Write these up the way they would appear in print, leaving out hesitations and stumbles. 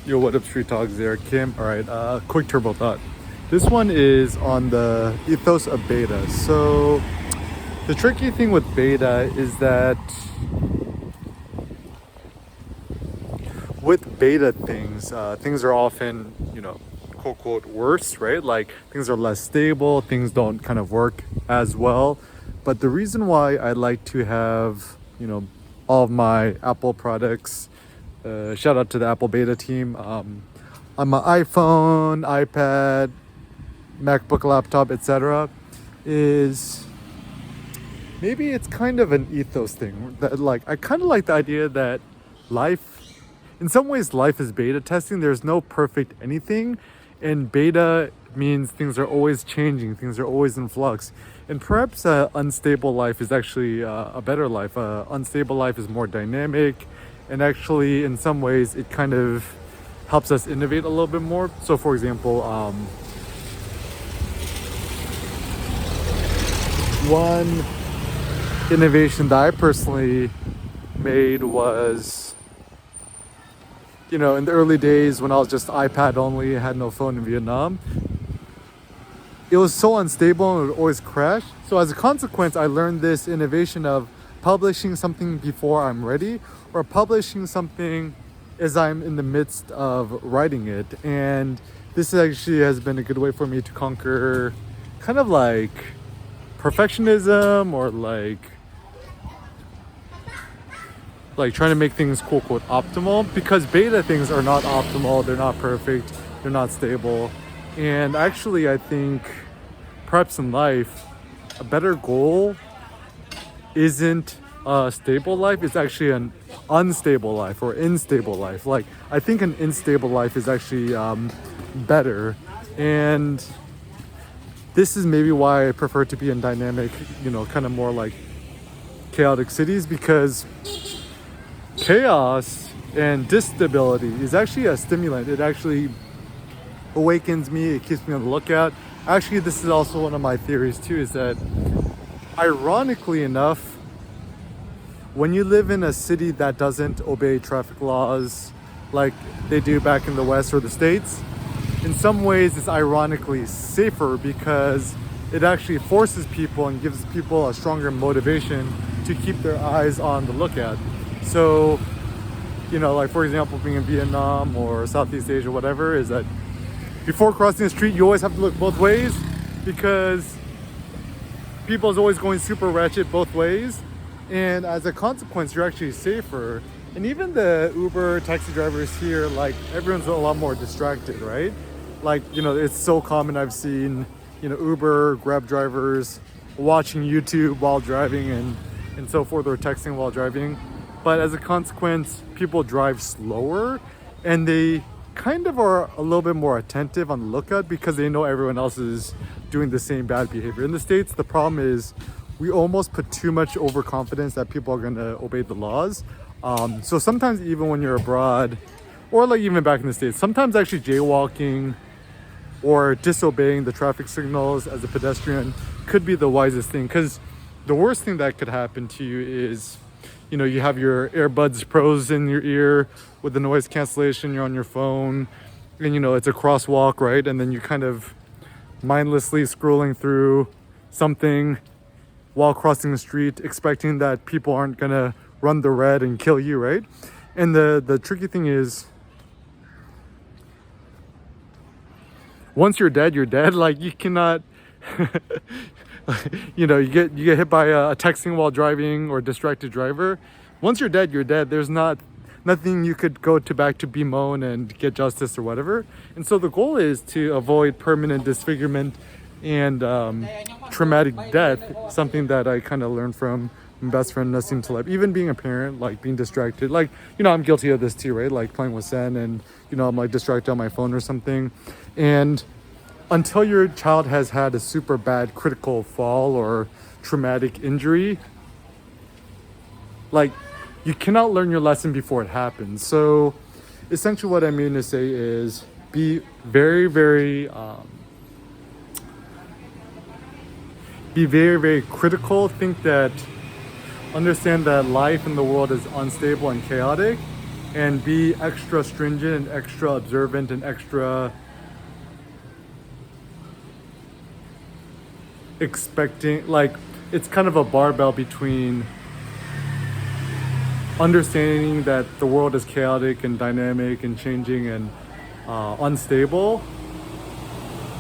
Yo, what up, Street Talks there, Kim? All right, quick turbo thought. This one is on the ethos of beta. So, the tricky thing with beta is that with beta things, things are often, quote, quote, worse, right? Like, things are less stable, things don't kind of work as well. But the reason why I like to have, all of my Apple products, shout out to the Apple beta team, on my iPhone, iPad, MacBook, laptop, etc., is maybe it's kind of an ethos thing. That like I kind of like the idea that life, in some ways, life is beta testing. There's no perfect anything, and beta means things are always changing, things are always in flux, and perhaps an unstable life is actually a better life. Unstable life is more dynamic, and actually, in some ways, it kind of helps us innovate a little bit more. So, for example, one innovation that I personally made was, in the early days when I was just iPad only, had no phone in Vietnam, it was so unstable and it would always crash. So as a consequence, I learned this innovation of publishing something before I'm ready, or publishing something as I'm in the midst of writing it. And this actually has been a good way for me to conquer kind of like perfectionism, or like trying to make things quote quote optimal, because beta things are not optimal, they're not perfect, they're not stable. And actually, I think perhaps in life, a better goal isn't a stable life, it's actually an unstable life or unstable life. Like, I think an unstable life is actually better. And this is maybe why I prefer to be in dynamic, kind of more like chaotic cities, because chaos and instability is actually a stimulant. It actually awakens me, it keeps me on the lookout. Actually, this is also one of my theories too, is that ironically enough, when you live in a city that doesn't obey traffic laws like they do back in the West or the States, in some ways it's ironically safer, because it actually forces people and gives people a stronger motivation to keep their eyes on the lookout. So, like for example, being in Vietnam or Southeast Asia, whatever, is that before crossing the street, you always have to look both ways, because people is always going super ratchet both ways. And as a consequence, you're actually safer. And even the Uber taxi drivers here, like everyone's a lot more distracted, right? Like, it's so common. I've seen, Uber, Grab drivers watching YouTube while driving and so forth, or texting while driving. But as a consequence, people drive slower, and they kind of are a little bit more attentive on the lookout, because they know everyone else is doing the same bad behavior. In the States, the problem is we almost put too much overconfidence that people are going to obey the laws. So sometimes even when you're abroad, or like even back in the States, sometimes actually jaywalking or disobeying the traffic signals as a pedestrian could be the wisest thing. Because the worst thing that could happen to you is, you have your AirBuds Pros in your ear with the noise cancellation, you're on your phone, and it's a crosswalk, right? And then you kind of mindlessly scrolling through something while crossing the street, expecting that people aren't gonna run the red and kill you, right? And the tricky thing is, once you're dead, you're dead. Like, you cannot you get hit by a texting while driving or distracted driver. Once you're dead, you're dead. There's nothing you could go to back to bemoan and get justice or whatever. And so the goal is to avoid permanent disfigurement and traumatic death, something that I kind of learned from my best friend Nassim Taleb. Even being a parent, like being distracted, like, I'm guilty of this too, right? Like playing with Sen, and I'm like distracted on my phone or something. And until your child has had a super bad critical fall or traumatic injury, like, you cannot learn your lesson before it happens. So essentially what I mean to say is, be very, very very critical. Understand that life in the world is unstable and chaotic, and be extra stringent and extra observant and extra expecting. Like, it's kind of a barbell between understanding that the world is chaotic and dynamic and changing and unstable,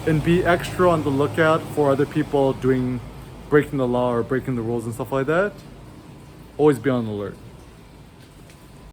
and be extra on the lookout for other people breaking the law or breaking the rules and stuff like that. Always be on alert.